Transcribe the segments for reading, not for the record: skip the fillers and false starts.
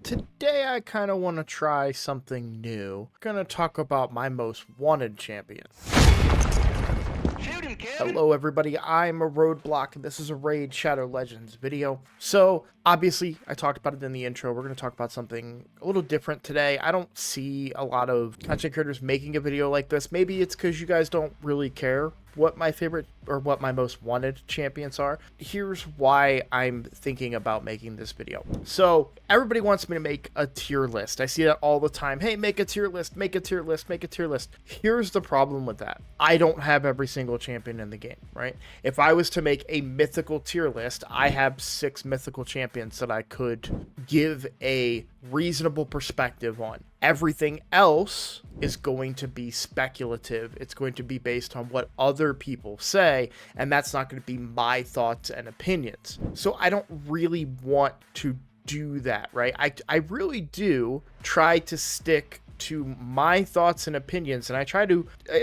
Today I kind of want to try something new. I'm gonna talk about my most wanted champion. Hello everybody, I'm a Roadblock and this is a Raid Shadow Legends video. So obviously I talked about it in the intro. We're going to talk about something a little different today. I don't see a lot of content creators making a video like this. Maybe it's because you guys don't really care what my favorite or what my most wanted champions are. Here's why I'm thinking about making this video. So everybody wants me to make a tier list. I see that all the time. Hey, make a tier list, make a tier list, make a tier list. Here's the problem with that. I don't have every single champion in the game, right? If I was to make a mythical tier list, I have 6 mythical champions that I could give a reasonable perspective on. Everything else is going to be speculative. It's going to be based on what other people say, and that's not going to be my thoughts and opinions. So I don't really want to do that, right? I really do try to stick to my thoughts and opinions, and I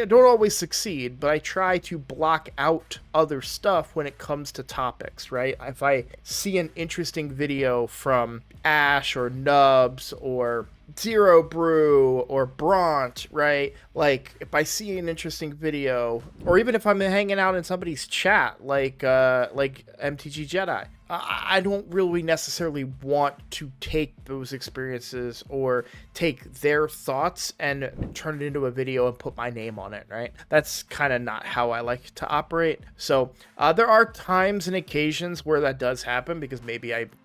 don't always succeed, but I try to block out other stuff when it comes to topics, right? If I see an interesting video from Ash or Nubs or Zero Brew or Bront, right? Like if I see an interesting video, or even if I'm hanging out in somebody's chat, like MTG Jedi, I don't really necessarily want to take those experiences or take their thoughts and turn it into a video and put my name on it, right? That's kind of not how I like to operate. So there are times and occasions where that does happen because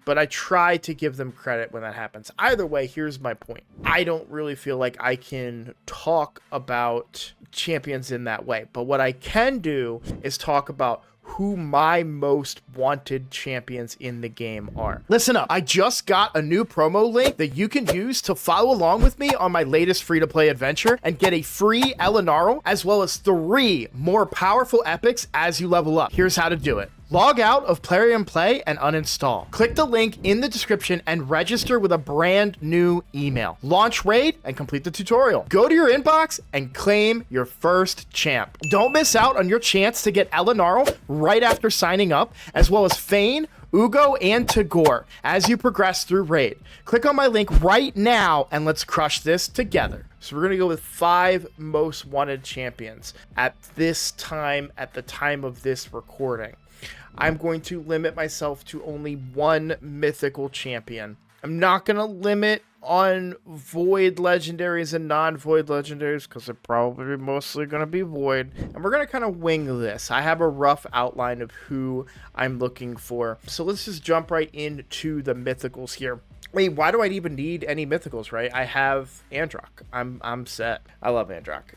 but I try to give them credit when that happens. Either way, here's my point. I don't really feel like I can talk about champions in that way, but what I can do is talk about who my most wanted champions in the game are. Listen up, I just got a new promo link that you can use to follow along with me on my latest free-to-play adventure and get a free Elenaril as well as 3 more powerful epics as you level up. Here's how to do it. Log out of Play and Play and uninstall. Click the link in the description and register with a brand new email. Launch Raid and complete the tutorial. Go to your inbox and claim your first champ. Don't miss out on your chance to get Elenaril right after signing up, as well as Fayne, Uugo, and Tagoar as you progress through Raid. Click on my link right now and let's crush this together. So we're going to go with 5 most wanted champions at this time, at the time of this recording. I'm going to limit myself to only 1 mythical champion. I'm not going to limit on void legendaries and non-void legendaries because they're probably mostly going to be void. And we're going to kind of wing this. I have a rough outline of who I'm looking for. So let's just jump right into the mythicals here. Wait, why do I even need any mythicals, right? I have Androck. I'm set. I love Androck.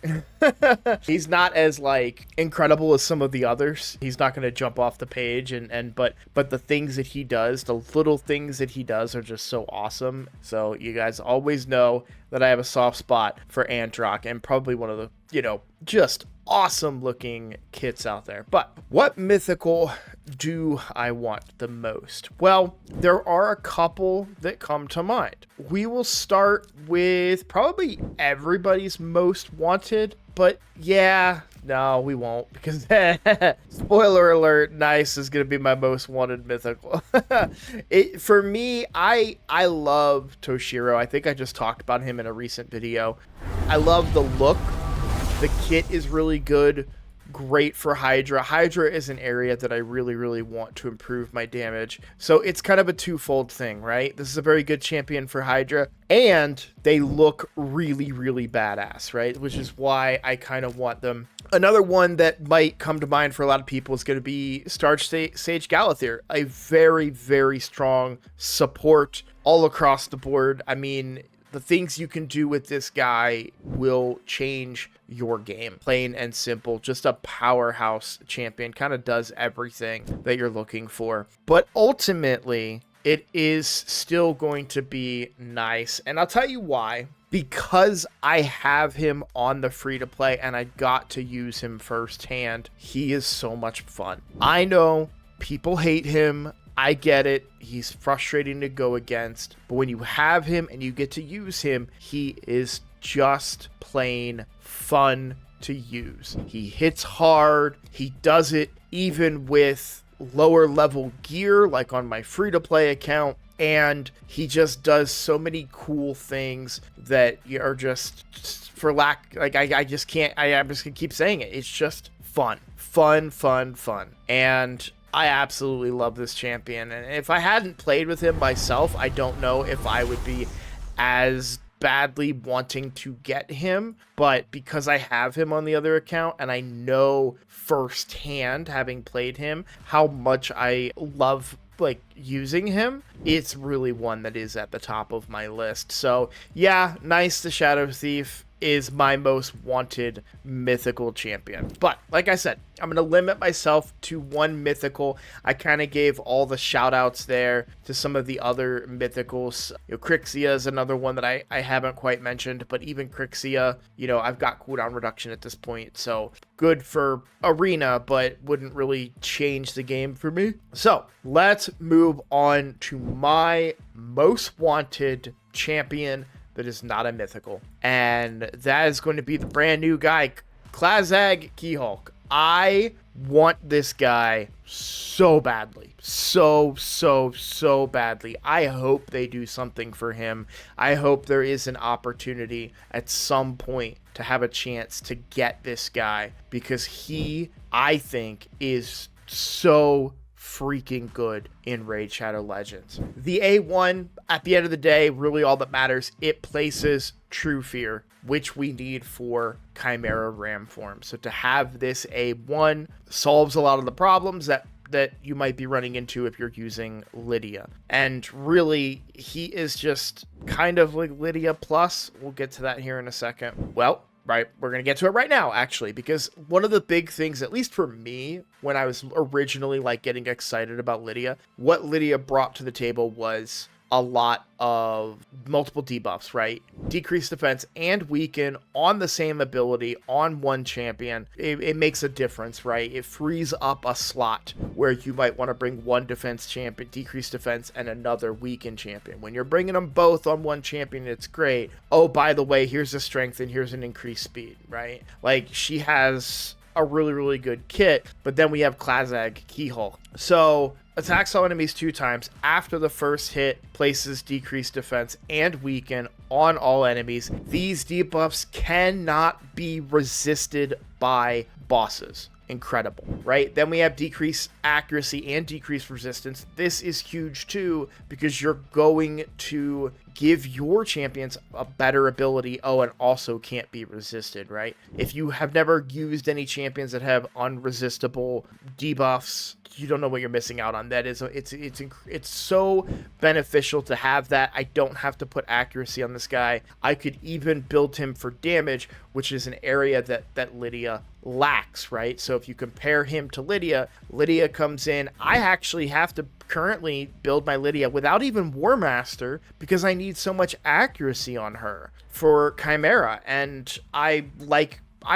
He's not as like incredible as some of the others. He's not going to jump off the page but the things that he does, the little things that he does are just so awesome. So you guys always know that I have a soft spot for Androck and probably one of the, just awesome looking kits out there. But what mythical do I want the most? Well, there are a couple that come to mind. We will start with probably everybody's most wanted, but yeah, no, we won't, because spoiler alert, Nice is going to be my most wanted mythical. For me, I love Toshiro. I think I just talked about him in a recent video. I love the look. The kit is really good, great for Hydra. Hydra is an area that I really, really want to improve my damage. So it's kind of a twofold thing, right? This is a very good champion for Hydra, and they look really, really badass, right? Which is why I kind of want them. Another one that might come to mind for a lot of people is going to be Sage Galathir, a very, very strong support all across the board. I mean, the things you can do with this guy will change your game. Plain and simple. Just a powerhouse champion. Kind of does everything that you're looking for. But ultimately, it is still going to be Nice. And I'll tell you why. Because I have him on the free-to-play and I got to use him firsthand. He is so much fun. I know people hate him. I get it. He's frustrating to go against, but when you have him and you get to use him, he is just plain fun to use. He hits hard. He does it even with lower level gear, like on my free-to-play account. and he just does so many cool things that are just for lack, like I just can't, I'm just gonna keep saying it. It's just fun. And I absolutely love this champion. And if I hadn't played with him myself, I don't know if I would be as badly wanting to get him, but because I have him on the other account and I know firsthand, having played him, how much I love like using him, it's really one that is at the top of my list. So yeah, nice. The Shadow Thief is my most wanted mythical champion. But like I said, I'm going to limit myself to one mythical. I kind of gave all the shout outs there to some of the other mythicals. You know, Crixia is another one that I haven't quite mentioned, but even Crixia, you know, I've got cooldown reduction at this point, so good for arena, but wouldn't really change the game for me. So let's move on to my most wanted champion that is not a mythical, and that is going to be the brand new guy, Klazag Keyhulk. I want this guy so badly, so badly. I hope they do something for him. I hope there is an opportunity at some point to have a chance to get this guy, because he, I think, is so freaking good in Raid Shadow Legends. The A1, at the end of the day, really all that matters, it places True Fear, which we need for Chimera Ram form. So to have this A1 solves a lot of the problems that you might be running into if you're using Lydia. And really, he is just kind of like Lydia plus. We'll get to that here in a second. Well, right, we're going to get to it right now, actually, because one of the big things, at least for me, when I was originally like getting excited about Lydia, what Lydia brought to the table was a lot of multiple debuffs, right? Decreased defense and weaken on the same ability on one champion. It makes a difference, right? It frees up a slot where you might want to bring one defense champion, decreased defense, and another weakened champion. When you're bringing them both on one champion, it's great. Oh, by the way, here's a strength and here's an increased speed, right? Like, she has a really good kit, but then we have Klazag Keyhulk. So attacks all enemies 2 times after the first hit, places decreased defense and weaken on all enemies. These debuffs cannot be resisted by bosses. Incredible, right? Then we have decreased accuracy and decreased resistance. This is huge too, because you're going to give your champions a better ability. Oh, and also can't be resisted, right? If you have never used any champions that have unresistible debuffs, you don't know what you're missing out on. That is, it's so beneficial to have that. I don't have to put accuracy on this guy. I could even build him for damage, which is an area that Lydia lacks, right? So if you compare him to Lydia comes in. I actually have to currently build my Lydia without even War Master, because I need so much accuracy on her for Chimera, and I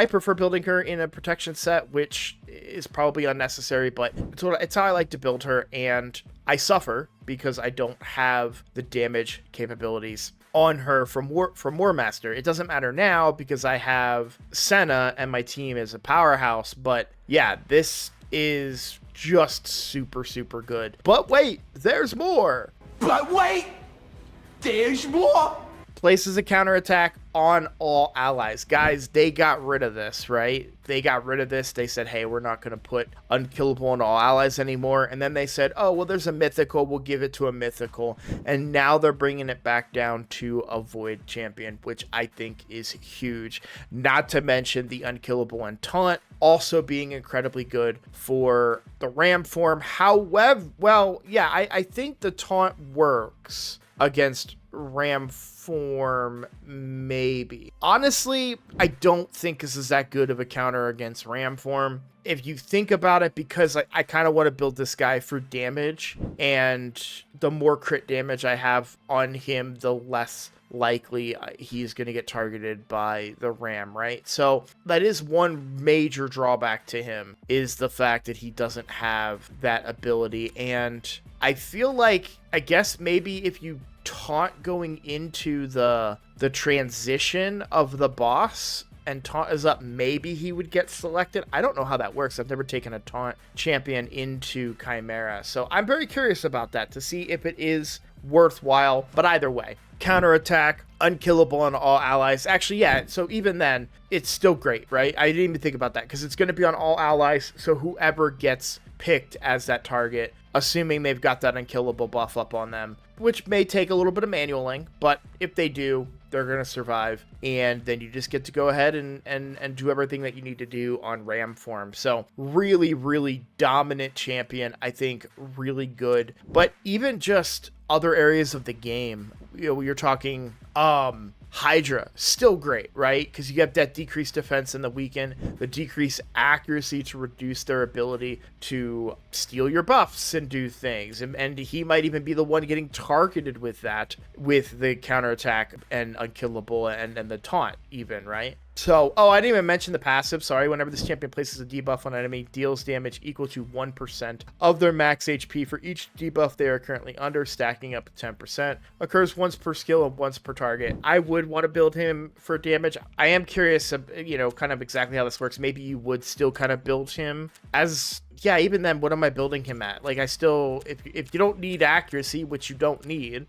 prefer building her in a protection set, which is probably unnecessary, but it's how I like to build her, and I suffer because I don't have the damage capabilities on her from War Master. It doesn't matter now because I have Senna and my team is a powerhouse, but yeah, this is just super good. But wait, there's more! But wait, there's more! Places a counterattack on all allies. Guys, they got rid of this, right? They got rid of this. They said, hey, we're not going to put unkillable on all allies anymore. And then they said, oh, well, there's a mythical. We'll give it to a mythical. And now they're bringing it back down to a void champion, which I think is huge. Not to mention the unkillable and taunt also being incredibly good for the ram form. However, well, yeah, I think the taunt works against ram form, maybe. Honestly, I don't think this is that good of a counter against ram form. If you think about it, because I kind of want to build this guy for damage, and the more crit damage I have on him, the less likely he's going to get targeted by the ram, right? So that is one major drawback to him, is the fact that he doesn't have that ability. And I feel like, I guess maybe if you taunt going into the transition of the boss and taunt is up, maybe he would get selected. I don't know how that works. I've never taken a taunt champion into Chimera, so I'm very curious about that to see if it is worthwhile. But either way, counterattack, unkillable on all allies. Actually, yeah, so even then, it's still great, right? I didn't even think about that because it's going to be on all allies, so whoever gets picked as that target, assuming they've got that unkillable buff up on them, which may take a little bit of manualing, but if they do, they're going to survive, and then you just get to go ahead and do everything that you need to do on ram form. So really, really dominant champion. I think really good, but even just other areas of the game, you know, you're talking Hydra, still great, right? Because you have that decreased defense in the weaken, the decreased accuracy to reduce their ability to steal your buffs and do things. And he might even be the one getting targeted with that, with the counterattack and unkillable and the taunt even, right? So, oh, I didn't even mention the passive. Sorry. Whenever this champion places a debuff on an enemy, deals damage equal to 1% of their max HP for each debuff they are currently under, stacking up to 10%. Occurs once per skill and once per target. I would want to build him for damage. I am curious, you know, kind of exactly how this works. Maybe you would still kind of build him as... Yeah, even then, what am I building him at? Like, I still, if you don't need accuracy, which you don't need,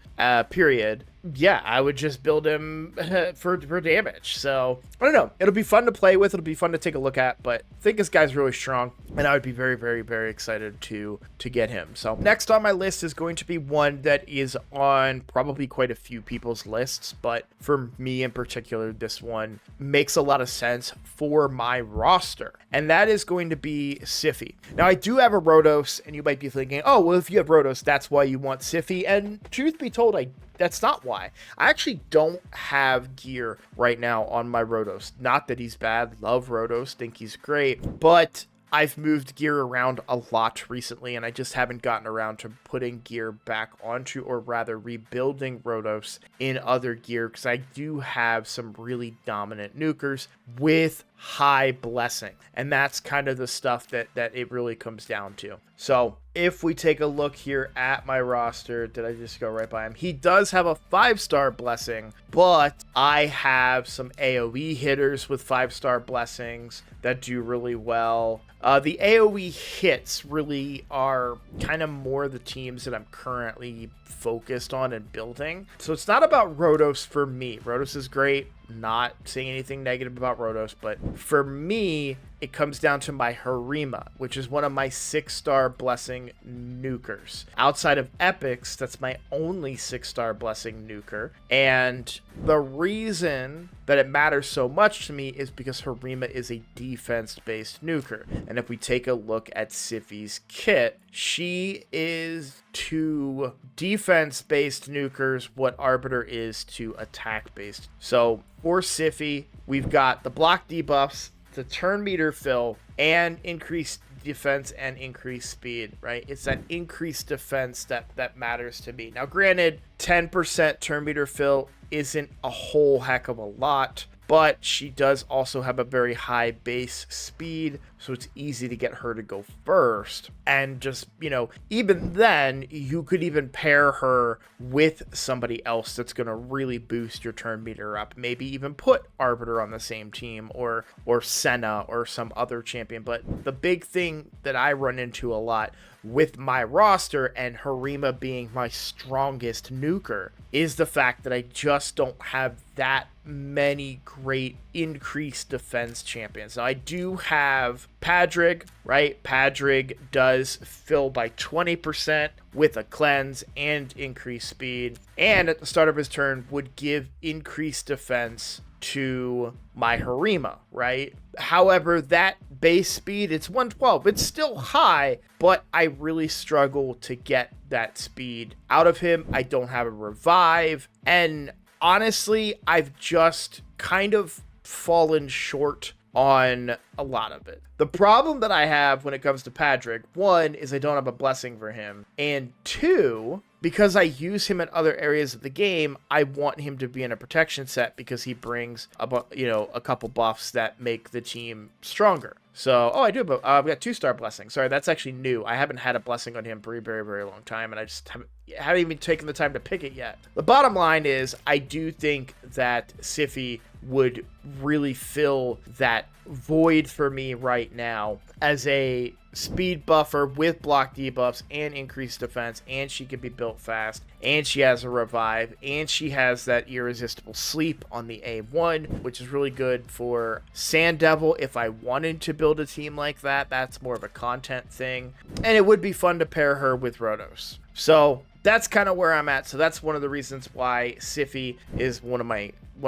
period, yeah, I would just build him for damage. So, I don't know. It'll be fun to play with. It'll be fun to take a look at, but I think this guy's really strong, and I would be very, very, very excited to get him. So, next on my list is going to be one that is on probably quite a few people's lists, but for me in particular, this one makes a lot of sense for my roster, and that is going to be Siphi. Now, I do have a Rotos, and you might be thinking, oh, well, if you have Rotos, that's why you want Siphi. And truth be told, that's not why. I actually don't have gear right now on my Rotos. Not that he's bad. Love Rotos. Think he's great. But I've moved gear around a lot recently, and I just haven't gotten around to putting gear back onto, or rather rebuilding Rotos in other gear, because I do have some really dominant nukers with high blessing, and that's kind of the stuff that it really comes down to. So if we take a look here at my roster, did I just go right by him? He does have a 5-star blessing, but I have some AoE hitters with 5-star blessings that do really well. The AoE hits really are kind of more the teams that I'm currently focused on and building. So it's not about Rotos for me. Rotos is great. Not saying anything negative about Rotos, but for me, it comes down to my Harima, which is one of my 6-star blessing nukers. Outside of epics, that's my only 6-star blessing nuker. And the reason that it matters so much to me is because Harima is a defense-based nuker. And if we take a look at Siphi's kit, she is to defense-based nukers what Arbiter is to attack-based. So for Siphi, we've got the block debuffs, the turn meter fill, and increased defense and increased speed, right? It's that increased defense that matters to me. Now, granted, 10% turn meter fill isn't a whole heck of a lot, but she does also have a very high base speed, so it's easy to get her to go first. And just, you know, even then, you could even pair her with somebody else that's going to really boost your turn meter up. Maybe even put Arbiter on the same team, or Senna, or some other champion. But the big thing that I run into a lot with my roster, and Harima being my strongest nuker, is the fact that I just don't have that many great increased defense champions. Now, I do have Padrig, right? Padrig does fill by 20% with a cleanse and increased speed, and at the start of his turn would give increased defense to my Harima, right? However, that base speed, it's 112. It's still high, but I really struggle to get that speed out of him. I don't have a revive, and honestly, I've just kind of fallen short on a lot of it. The problem that I have when it comes to Padrig, one, is I don't have a blessing for him, and two, because I use him in other areas of the game, I want him to be in a protection set because he brings a couple buffs that make the team stronger. So, I do, but I've got 2-star blessing. Sorry, that's actually new. I haven't had a blessing on him for a very, very long time, and I just haven't even taken the time to pick it yet. The bottom line is, I do think that Sify would really fill that void for me right now as a speed buffer with block debuffs and increased defense, and she can be built fast, and she has a revive, and she has that irresistible sleep on the A1, which is really good for Sand Devil if I wanted to build a team like that. That's more of a content thing, and it would be fun to pair her with Rotos. So that's kind of where I'm at. So that's one of the reasons why Sify is one of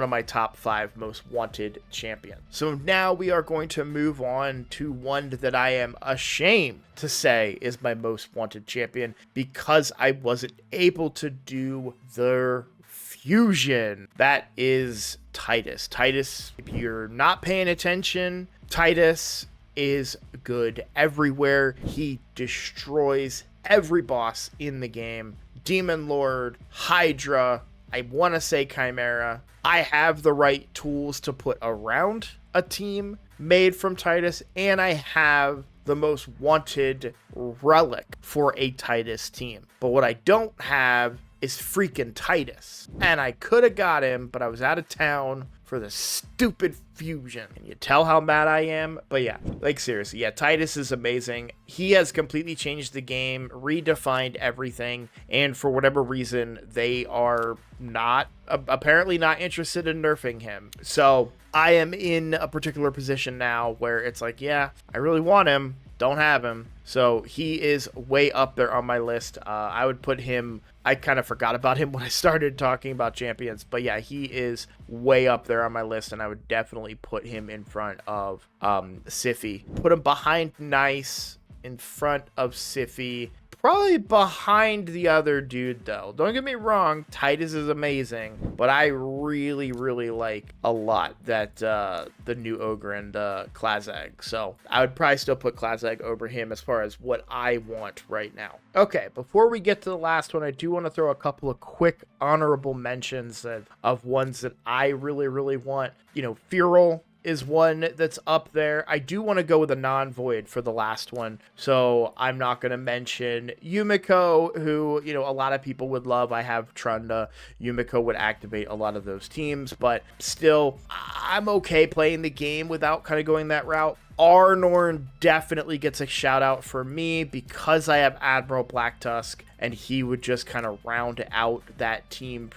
my top 5 most wanted champions. So now we are going to move on to one that I am ashamed to say is my most wanted champion because I wasn't able to do their fusion. That is Tidus. Tidus, if you're not paying attention, Tidus is good everywhere. He destroys every boss in the game. Demon Lord, Hydra, I want to say Chimera. I have the right tools to put around a team made from Tidus, and I have the most wanted relic for a Tidus team. But what I don't have is freaking Tidus. And I could have got him, but I was out of town for the stupid fusion. Can you tell how mad I am? But yeah, like seriously, yeah, Tidus is amazing. He has completely changed the game, redefined everything, and for whatever reason, they are not, apparently not interested in nerfing him. So I am in a particular position now where it's like, yeah, I really want him, don't have him. So he is way up there on my list. I would put him, I kind of forgot about him when I started talking about champions, but yeah, he is way up there on my list, and I would definitely put him in front of Sify. Put him behind Nice, in front of Sify, probably behind the other dude though. Don't get me wrong, Tidus is amazing, but I really like a lot that the new Ogre and Klazag. So I would probably still put Klazag over him as far as what I want right now. Okay, before we get to the last one, I do want to throw a couple of quick honorable mentions of ones that I really want. You know, Feral is one that's up there. I do want to go with a non-void for the last one, so I'm not going to mention Yumiko, who, you know, a lot of people would love. I have Trunda. Yumiko would activate a lot of those teams, but still, I'm okay playing the game without kind of going that route. Arnorn definitely gets a shout out for me because I have Admiral Black Tusk, and he would just kind of round out that team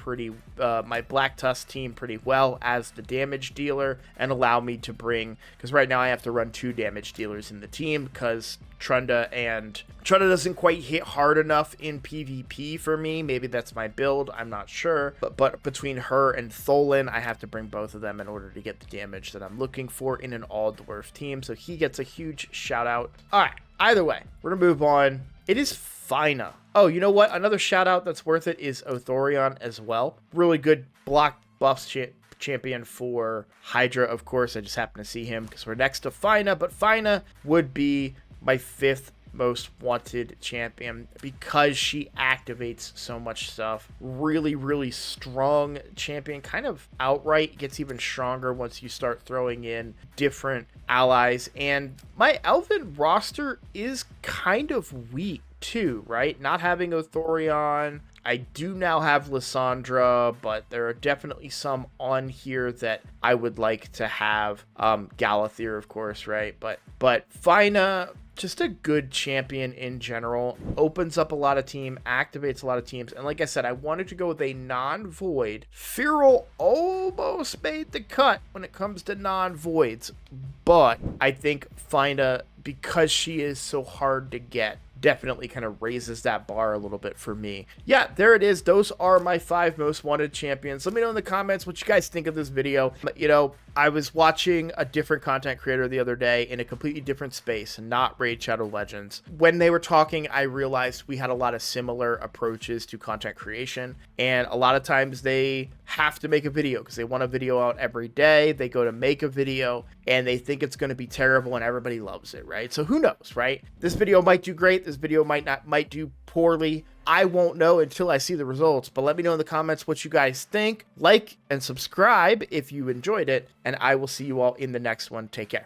my Black Tusk team pretty well as the damage dealer, and allow me to bring, because right now I have to run 2 damage dealers in the team because Trunda doesn't quite hit hard enough in PvP for me. Maybe that's my build, I'm not sure. But between her and Tholen, I have to bring both of them in order to get the damage that I'm looking for in an all-dwarf team. So he gets a huge shout out. All right, either way, we're gonna move on. It is Fayne. Oh, you know what? Another shout out that's worth it is Othorion as well. Really good block buffs champion for Hydra, of course. I just happen to see him because we're next to Fayne, but Fayne would be my 5th most wanted champion because she activates so much stuff. Really strong champion, kind of outright gets even stronger once you start throwing in different allies. And my Elven roster is kind of weak too, right? Not having Othorion. I do now have Lysandra, but there are definitely some on here that I would like to have. Galathyr, of course, right? But Fayne, just a good champion in general. Opens up a lot of team, activates a lot of teams. And like I said, I wanted to go with a non-void. Feral almost made the cut when it comes to non-voids. But I think Fayne, because she is so hard to get, definitely kind of raises that bar a little bit for me. Yeah, there it is. Those are my 5 most wanted champions. Let me know in the comments what you guys think of this video. You know, I was watching a different content creator the other day in a completely different space, not Raid Shadow Legends. When they were talking, I realized we had a lot of similar approaches to content creation, and a lot of times they have to make a video because they want a video out every day. They go to make a video and they think it's going to be terrible and everybody loves it, right? So who knows, right? This video might do great. This video might do poorly. I won't know until I see the results, but let me know in the comments what you guys think. Like and subscribe if you enjoyed it, and I will see you all in the next one. Take care.